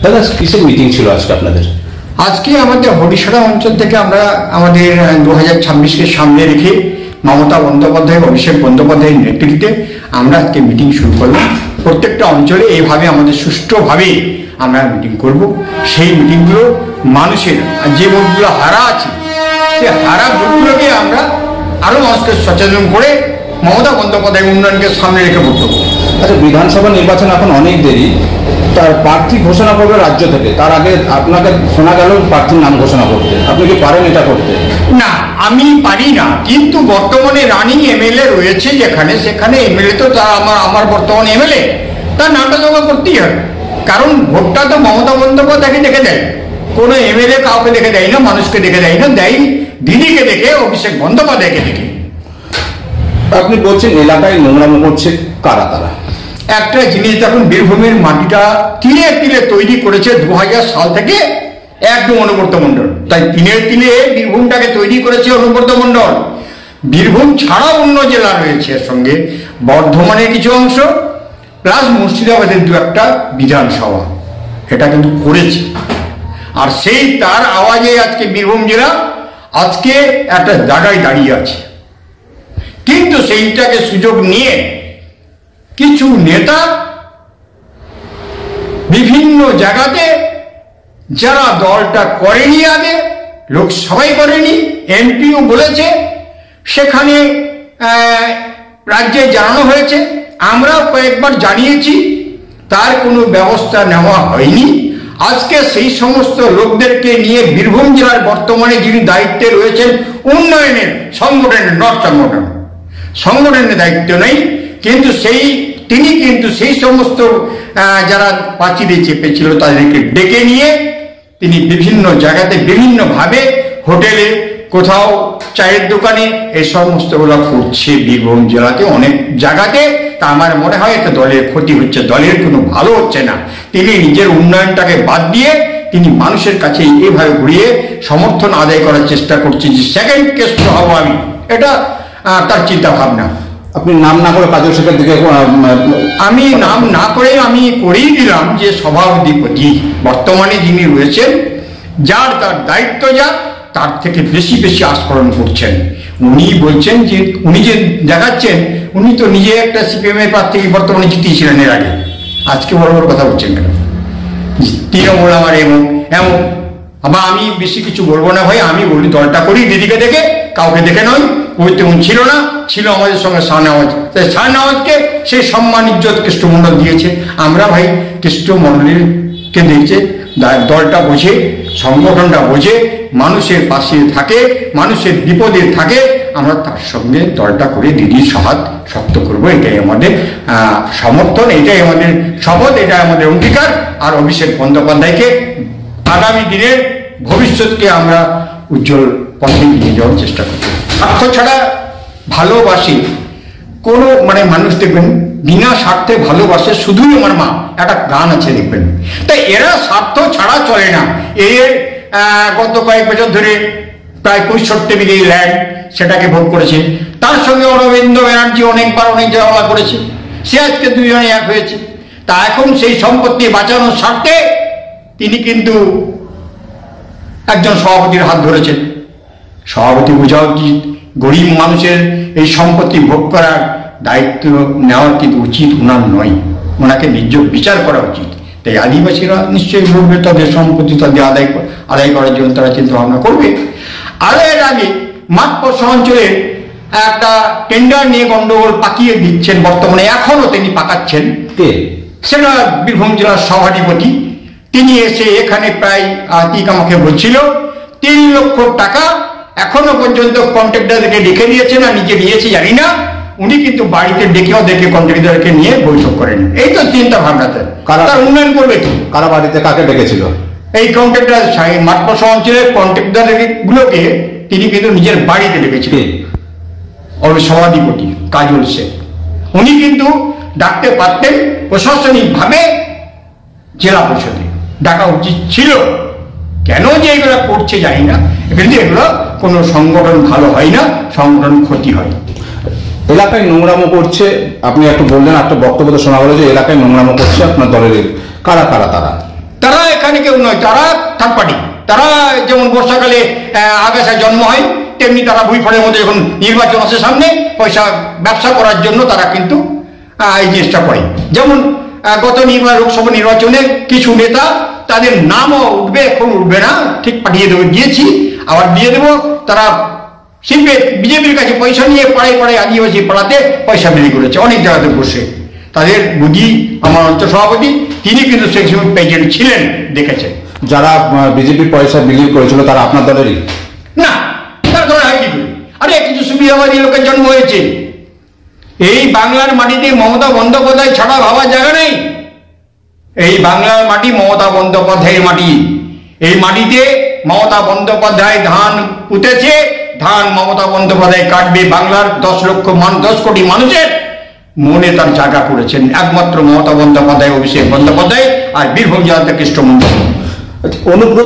দাদা কিসের মিটিং ছিল আজকে আপনাদের? আজকে আমাদের হরিশাড়া অঞ্চল থেকে আমরা আমাদের 2026-কে সামনে রেখে মমতা বন্দ্যোপাধ্যায়, অভিষেক বন্দ্যোপাধ্যায়ের নেতৃত্বে আমরা আজকে মিটিং শুরু করলাম। প্রত্যেকটা অঞ্চলে এইভাবে আমাদের সুষ্ঠুভাবে আমরা মিটিং করব। সেই মিটিংগুলো মানুষের যে ভোটগুলো হারা আছে সে হারা ভোটগুলোকে আমরা আরও মানুষকে সচেতন করে মমতা বন্দ্যোপাধ্যায় উন্নয়নকে সামনে রেখে ভোট দেবো। আচ্ছা, বিধানসভা নির্বাচন এখন অনেক দেরি, তার প্রার্থী ঘোষণা করবে রাজ্য থেকে, তার আগে আপনাকে শোনা গেল প্রার্থীর নাম ঘোষণা করতে, আপনি কি পারেন এটা করতে? না, আমি পারি না, কিন্তু বর্তমানে রানিং এমএলএ রয়েছে যেখানে, সেখানে এমএলএ তো তার আমার বর্তমান এমএলএ, তার নামটা জমা করতেই হবে। কারণ ভোটটা তো মমতা বন্দ্যোপাধ্যায়কে দেখে দেয়, কোনো এমএলএ কাউকে দেখে দেয় না, মানুষকে দেখে দেয় না, দেয় দিদিকে দেখে, অভিষেক বন্দ্যোপাধ্যায়কে দেখে। আপনি বলছেন এলাকায় নোংরামো করছে, কারা তারা? একটা জিনিস দেখুন, বীরভূমের মাটিটা তিলে তিলে তৈরি করেছে 2000 সাল থেকে একদম অনুব্রত মণ্ডল। তাই তিলে তিলে বীরভূমটাকে তৈরি করেছে অনুব্রত মণ্ডল। বীরভূম ছাড়া অন্য জেলা রয়েছে এর সঙ্গে, বর্ধমানের কিছু অংশ প্লাস মুর্শিদাবাদের দু একটা বিধানসভা এটা কিন্তু করেছে। আর সেই তার আওয়াজে আজকে বীরভূম জেলা আজকে একটা জায়গায় দাঁড়িয়ে আছে। কিন্তু সেইটাকে সুযোগ নিয়ে কিছু নেতা বিভিন্ন জায়গাতে, যারা দলটা করেনি আগে, লোক সবাই করেনি, এমপিও বলেছে, সেখানে রাজ্যে জানানো হয়েছে, আমরাও কয়েকবার জানিয়েছি, তার কোনো ব্যবস্থা নেওয়া হয়নি। আজকে সেই সমস্ত লোকদেরকে নিয়ে বীরভূম জেলার বর্তমানে যিনি দায়িত্বে রয়েছেন উন্নয়নের সংগঠনের, নট সংগঠনের দায়িত্ব নেই, কিন্তু তিনি কিন্তু সেই সমস্ত যারা পাঁচিলে চেপেছিল তাদেরকে ডেকে নিয়ে তিনি বিভিন্ন জায়গাতে বিভিন্নভাবে, হোটেলে, কোথাও চায়ের দোকানে, এই সমস্তগুলো করছে বীরভূম জেলাতে অনেক জায়গাতে। তা আমার মনে হয় এটা দলের ক্ষতি হচ্ছে, দলের কোনো ভালো হচ্ছে না। তিনি নিজের উন্নয়নটাকে বাদ দিয়ে তিনি মানুষের কাছে এইভাবে ঘুরিয়ে সমর্থন আদায় করার চেষ্টা করছে যে সেকেন্ড কেষ্ট হব আমি, এটা তার চিন্তা ভাবনা। আপনি নাম না করে কাজল শেখের দিকে? আমি নাম না করে আমি করেই দিলাম যে সভাধিপতি বর্তমানে যিনি রয়েছেন, যার তার দায়িত্ব যা তার থেকে বেশি বেশি আস্ফোরণ করছেন। উনি বলছেন যে উনি যে দেখাচ্ছেন, উনি তো নিজে একটা সিপিএম এর প্রার্থী বর্তমানে জিতিয়েছিলেন এর আগে, আজকে বড় বড় কথা বলছেন কেন? তৃণমূল আমার এমন এমন। আবার আমি বেশি কিছু বলবো না ভাই, আমি বলি দলটা করি দিদিকে দেখে, কাউকে দেখে নয়। ওই তেমন ছিল না, ছিল আমাদের সঙ্গে শাহনওয়াজ। তাই শাহনওয়াজকে সেই সম্মান ইজ্জত কৃষ্ণমণ্ডল দিয়েছে। আমরা ভাই কৃষ্ণমণ্ডলকে দেখছে, দলটা বোঝে, সংগঠনটা বোঝে, মানুষের পাশে থাকে, মানুষের বিপদে থাকে, আমরা তার সঙ্গে দলটা করে দিদির সহাত শক্ত করবো। এটাই আমাদের সমর্থন, এটাই আমাদের শপথ, এটাই আমাদের অঙ্গীকার। আর অভিষেক বন্দ্যোপাধ্যায়কে আগামী দিনের ভবিষ্যৎকে আমরা উজ্জ্বল পথে নিয়ে যাওয়ার চেষ্টা করব। স্বার্থ ছাড়া ভালোবাসি কোনো মানুষ দেখবেন বিনা স্বার্থে ভালোবাসে শুধুই আমার মা, একটা গান আছে দেখবেন। তাই এরা স্বার্থ ছাড়া চলে না। এর গত কয়েক বছর ধরে প্রায় 65 বিঘে ল্যান্ড সেটাকে ভোগ করেছে। তার সঙ্গে অরবিন্দ ব্যানার্জি অনেকবার অনেক জায়গা করেছে, সে আজকে দুজনে এক হয়েছে। তা এখন সেই সম্পত্তি বাঁচানোর স্বার্থে তিনি কিন্তু একজন সভাপতির হাত ধরেছেন। সভাপতি বোঝা উচিত গরিব মানুষের এই সম্পত্তি ভোগ করার দায়িত্ব নেওয়া কিন্তু উচিত ওনার নয়, ওনাকে নিজ বিচার করা উচিত। তাই আদিবাসীরা নিশ্চয়ই ভোগবে, তাদের সম্পত্তি তাদের আদায় করার জন্য তারা চিন্তা ভাবনা করবে। আর এর আগে মাঠপর্ষা অঞ্চলে একটা টেন্ডার নিয়ে গন্ডগোল পাকিয়ে দিচ্ছেন, বর্তমানে এখনো তিনি পাকাচ্ছেন। সেটা বীরভূম জেলার সভাধিপতি, তিনি এসে এখানে প্রায় আমাকে বলছিল 3 লক্ষ টাকা এখনো পর্যন্ত কন্ট্রাক্টরদেরকে ডেকে দিয়েছে না নিজে নিয়েছে জানি না, উনি কিন্তু বাড়িতে ডেকে ওদেরকে কন্ট্রাক্টরকে নিয়ে বৈঠক করেন। এই তো চিন্তা ভাবনাতে তার উন্নয়ন করবে কি? কারা বাড়িতে কাকে ডেকেছিল? এই কন্ট্রাক্টর মাঠপর্ষা অঞ্চলের কন্ট্রাক্টর গুলোকে তিনি কিন্তু নিজের বাড়িতে ডেকেছিলেন। সভাধিপতি কাজল শেখ, উনি কিন্তু ডাকতে পারতেন প্রশাসনিকভাবে, জেলা পরিষদে ডাকা উচিত ছিল। কেন যে এগুলো করছে জানি না, কিন্তু এগুলো কোনো সংগঠন ভালো হয় না, সংগঠন ক্ষতি হয়। এলাকায় নোংরামো করছে, আপনি একটু বললেন, একটা বক্তব্য শোনা গেল যে এলাকায় নোংরামো করছে আপনার দলের, কারা কারা তারা? তারা এখানে কেউ নয়, তারা থার্ড পার্টি। তারা যেমন বর্ষাকালে আগাছায় জন্ম হয়, তেমনি তারা ভুঁইফড়ের মধ্যে যখন নির্বাচন আসে সামনে, পয়সা ব্যবসা করার জন্য তারা কিন্তু এই জিনিসটা করে। যেমন গত লোকসভা নির্বাচনে কিছু নেতা, তাদের নামও উঠবে, এখন উঠবে না, ঠিক পাঠিয়ে দেবো, দিয়েছি, আবার দিয়ে দেবো, তারা শিল্পে বিজেপির কাছে পয়সা নিয়ে পাড়ায় পাড়ায় আদিবাসী পাড়াতে পয়সা বিলি করেছে অনেক জায়গাতে বসে। তাদের বুঝি আমার অঞ্চল সভাপতি, তিনি কিন্তু সেই সময় প্রেজেন্ট ছিলেন, দেখেছেন। যারা বিজেপি পয়সা বিলি করেছিল তারা আপনার দলেরই? না, তারা ধরে হয় কি করে? আরে কিছু সুবিধাবাদী লোকের জন্ম হয়েছে। এই বাংলার মাটিতে মমতা বন্দ্যোপাধ্যায় ছাড়া ভাবার জায়গা নেই। এই বাংলার মাটি মমতা বন্দ্যোপাধ্যায়ের মাটি। এই মাটিতে মমতা বন্দ্যোপাধ্যায় ধান পুঁতেছে, ধান মমতা বন্দ্যোপাধ্যায় কাটবে। বাংলার 10 কোটি মানুষের মনে তার জায়গা করেছেন একমাত্র মমতা বন্দ্যোপাধ্যায়, অভিষেক বন্দ্যোপাধ্যায় আর বীরভূম জেলাতে কৃষ্ণ মন্ডল। অনুব্রত